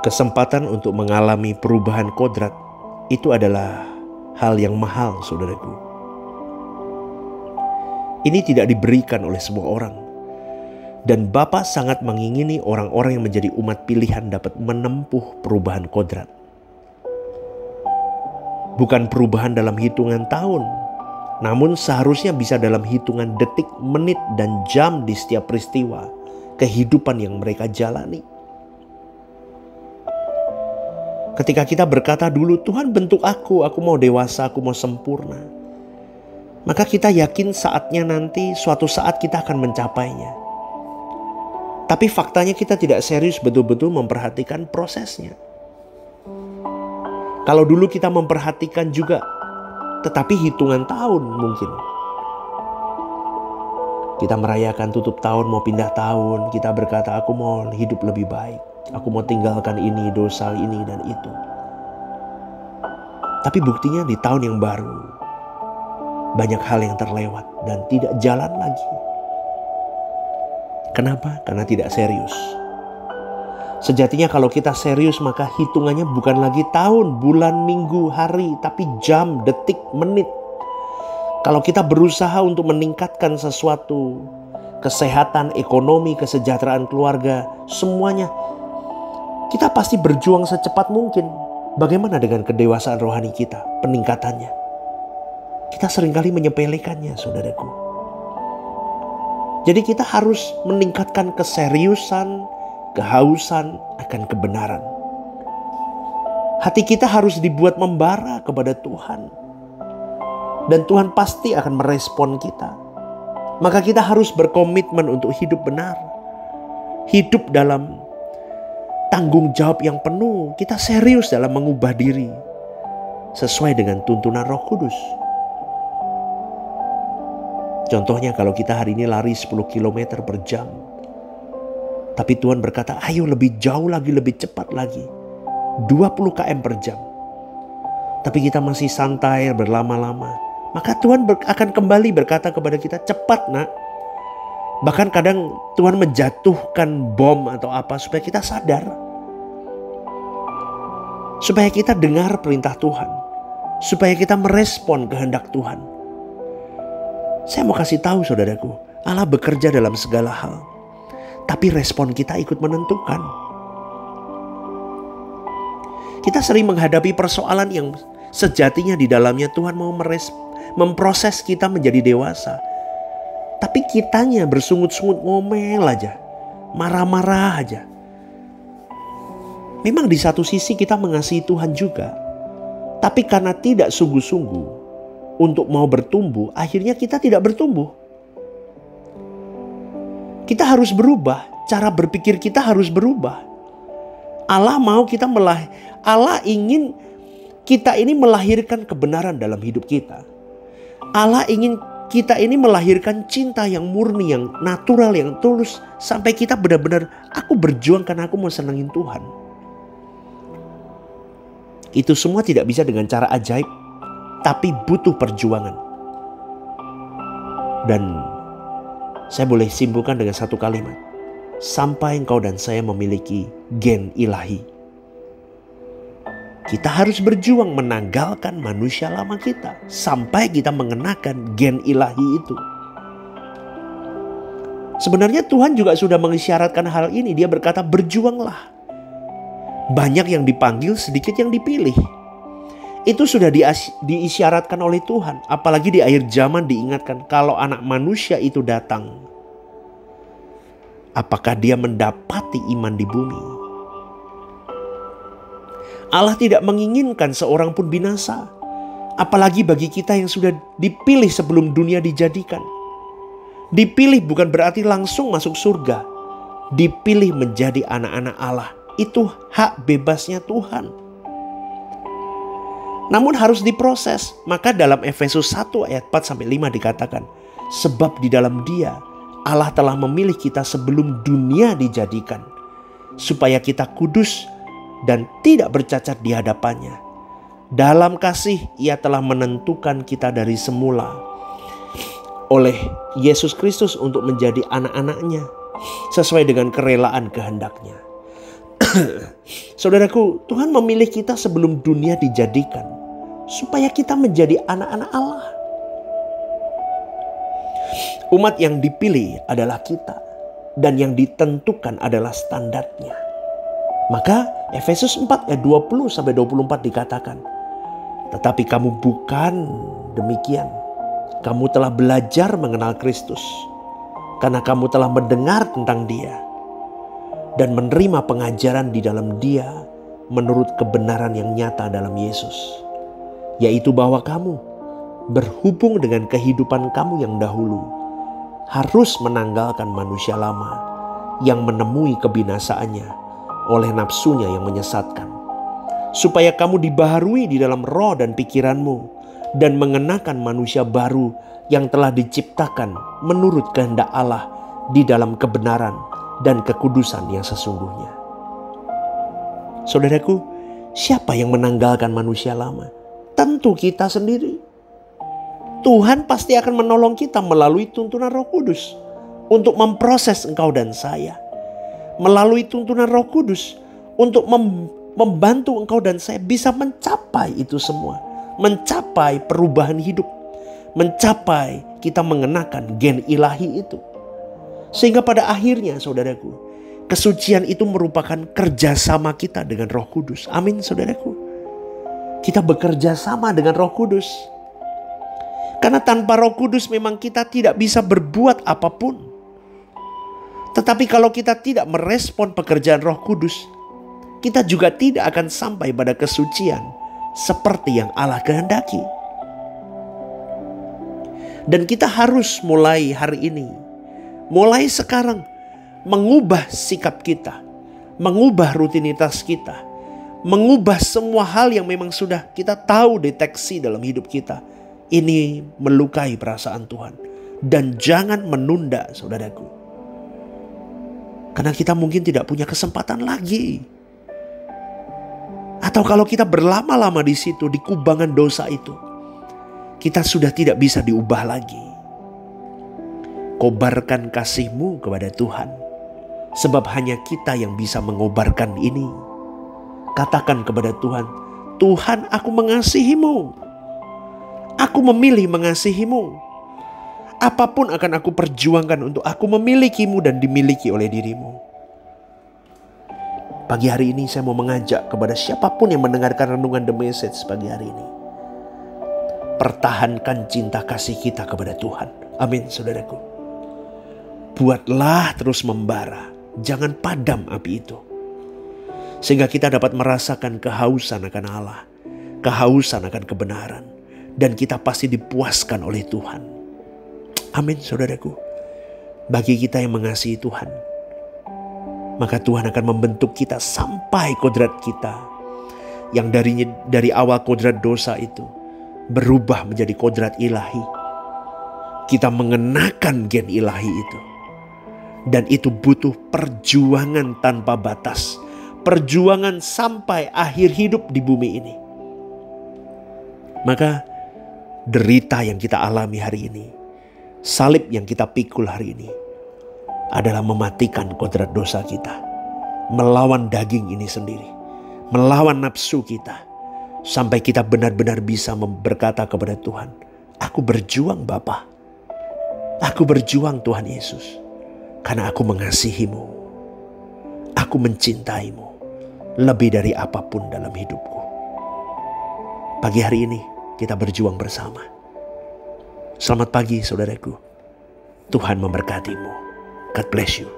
Kesempatan untuk mengalami perubahan kodrat itu adalah hal yang mahal, saudaraku. Ini tidak diberikan oleh semua orang. Dan Bapa sangat mengingini orang-orang yang menjadi umat pilihan dapat menempuh perubahan kodrat. Bukan perubahan dalam hitungan tahun, namun seharusnya bisa dalam hitungan detik, menit, dan jam di setiap peristiwa kehidupan yang mereka jalani. Ketika kita berkata dulu, Tuhan bentuk aku mau dewasa, aku mau sempurna. Maka kita yakin saatnya nanti, suatu saat kita akan mencapainya. Tapi faktanya kita tidak serius betul-betul memperhatikan prosesnya. Kalau dulu kita memperhatikan juga, tetapi hitungan tahun mungkin. Kita merayakan tutup tahun, mau pindah tahun, kita berkata aku mau hidup lebih baik. Aku mau tinggalkan ini, dosa ini dan itu. Tapi buktinya di tahun yang baru, banyak hal yang terlewat dan tidak jalan lagi. Kenapa? Karena tidak serius. Sejatinya kalau kita serius, maka hitungannya bukan lagi tahun, bulan, minggu, hari, tapi jam, detik, menit. Kalau kita berusaha untuk meningkatkan sesuatu, kesehatan, ekonomi, kesejahteraan keluarga, semuanya, kita pasti berjuang secepat mungkin. Bagaimana dengan kedewasaan rohani kita, peningkatannya? Kita seringkali menyepelekannya, saudaraku. Jadi kita harus meningkatkan keseriusan, kehausan akan kebenaran. Hati kita harus dibuat membara kepada Tuhan. Dan Tuhan pasti akan merespon kita. Maka kita harus berkomitmen untuk hidup benar. Hidup dalam tanggung jawab yang penuh. Kita serius dalam mengubah diri sesuai dengan tuntunan Roh Kudus. Contohnya kalau kita hari ini lari 10 km per jam. Tapi Tuhan berkata, ayo lebih jauh lagi, lebih cepat lagi. 20 km per jam. Tapi kita masih santai berlama-lama. Maka Tuhan akan kembali berkata kepada kita, cepat nak. Bahkan kadang Tuhan menjatuhkan bom atau apa supaya kita sadar. Supaya kita dengar perintah Tuhan. Supaya kita merespon kehendak Tuhan. Saya mau kasih tahu saudaraku, Allah bekerja dalam segala hal. Tapi respon kita ikut menentukan. Kita sering menghadapi persoalan yang sejatinya di dalamnya Tuhan mau memproses kita menjadi dewasa. Tapi kitanya bersungut-sungut, ngomel aja, marah-marah aja. Memang di satu sisi kita mengasihi Tuhan juga. Tapi karena tidak sungguh-sungguh untuk mau bertumbuh, akhirnya kita tidak bertumbuh. Kita harus berubah, cara berpikir kita harus berubah. Allah ingin kita ini melahirkan kebenaran dalam hidup kita. Allah ingin kita ini melahirkan cinta yang murni, yang natural, yang tulus. Sampai kita benar-benar, aku berjuang karena aku mau senangin Tuhan. Itu semua tidak bisa dengan cara ajaib, tapi butuh perjuangan. Dan saya boleh simpulkan dengan satu kalimat. Sampai engkau dan saya memiliki gen ilahi. Kita harus berjuang menanggalkan manusia lama kita. Sampai kita mengenakan gen ilahi itu. Sebenarnya Tuhan juga sudah mengisyaratkan hal ini. Dia berkata berjuanglah. Banyak yang dipanggil, sedikit yang dipilih. Itu sudah diisyaratkan oleh Tuhan. Apalagi di akhir zaman diingatkan. Kalau anak manusia itu datang, apakah dia mendapati iman di bumi? Allah tidak menginginkan seorang pun binasa. Apalagi bagi kita yang sudah dipilih sebelum dunia dijadikan. Dipilih bukan berarti langsung masuk surga. Dipilih menjadi anak-anak Allah. Itu hak bebasnya Tuhan. Namun harus diproses. Maka dalam Efesus 1 ayat 4-5 dikatakan, sebab di dalam Dia Allah telah memilih kita sebelum dunia dijadikan, supaya kita kudus dan tidak bercacat di hadapannya. Dalam kasih Ia telah menentukan kita dari semula oleh Yesus Kristus untuk menjadi anak-anaknya sesuai dengan kerelaan kehendaknya. Saudaraku, Tuhan memilih kita sebelum dunia dijadikan, supaya kita menjadi anak-anak Allah. Umat yang dipilih adalah kita, dan yang ditentukan adalah standarnya. Maka Efesus 4 ayat 20-24 dikatakan, tetapi kamu bukan demikian. Kamu telah belajar mengenal Kristus, karena kamu telah mendengar tentang Dia dan menerima pengajaran di dalam Dia menurut kebenaran yang nyata dalam Yesus, yaitu bahwa kamu berhubung dengan kehidupan kamu yang dahulu harus menanggalkan manusia lama yang menemui kebinasaannya oleh nafsunya yang menyesatkan, supaya kamu dibaharui di dalam roh dan pikiranmu dan mengenakan manusia baru yang telah diciptakan menurut kehendak Allah di dalam kebenaran dan kekudusan yang sesungguhnya. Saudaraku, siapa yang menanggalkan manusia lama? Tentu kita sendiri. Tuhan pasti akan menolong kita melalui tuntunan Roh Kudus untuk memproses engkau dan saya. Melalui tuntunan Roh Kudus untuk membantu engkau dan saya bisa mencapai itu semua. Mencapai perubahan hidup. Mencapai kita mengenakan gen ilahi itu. Sehingga pada akhirnya saudaraku, kesucian itu merupakan kerjasama kita dengan Roh Kudus. Amin saudaraku. Kita bekerja sama dengan Roh Kudus. Karena tanpa Roh Kudus memang kita tidak bisa berbuat apapun. Tetapi kalau kita tidak merespon pekerjaan Roh Kudus, kita juga tidak akan sampai pada kesucian seperti yang Allah kehendaki. Dan kita harus mulai hari ini, mulai sekarang, mengubah sikap kita, mengubah rutinitas kita, mengubah semua hal yang memang sudah kita tahu deteksi dalam hidup kita. Ini melukai perasaan Tuhan. Dan jangan menunda saudaraku. Karena kita mungkin tidak punya kesempatan lagi. Atau kalau kita berlama-lama di situ, di kubangan dosa itu, kita sudah tidak bisa diubah lagi. Kobarkan kasih-Mu kepada Tuhan, sebab hanya kita yang bisa mengobarkan ini. Katakan kepada Tuhan, Tuhan, aku mengasihi-Mu. Aku memilih mengasihi-Mu. Apapun akan aku perjuangkan untuk aku memiliki-Mu dan dimiliki oleh diri-Mu. Pagi hari ini saya mau mengajak kepada siapapun yang mendengarkan renungan The Message pagi hari ini. Pertahankan cinta kasih kita kepada Tuhan. Amin saudaraku. Buatlah terus membara. Jangan padam api itu. Sehingga kita dapat merasakan kehausan akan Allah. Kehausan akan kebenaran. Dan kita pasti dipuaskan oleh Tuhan. Amin saudaraku. Bagi kita yang mengasihi Tuhan, maka Tuhan akan membentuk kita sampai kodrat kita. Yang dari awal kodrat dosa itu berubah menjadi kodrat ilahi. Kita mengenakan gen ilahi itu. Dan itu butuh perjuangan tanpa batas. Perjuangan sampai akhir hidup di bumi ini. Maka derita yang kita alami hari ini, salib yang kita pikul hari ini, adalah mematikan kodrat dosa kita. Melawan daging ini sendiri. Melawan nafsu kita. Sampai kita benar-benar bisa berkata kepada Tuhan, aku berjuang Bapa. Aku berjuang Tuhan Yesus. Karena aku mengasihi-Mu. Aku mencintai-Mu. Lebih dari apapun dalam hidupku. Pagi hari ini kita berjuang bersama. Selamat pagi saudaraku. Tuhan memberkati-Mu. God bless you.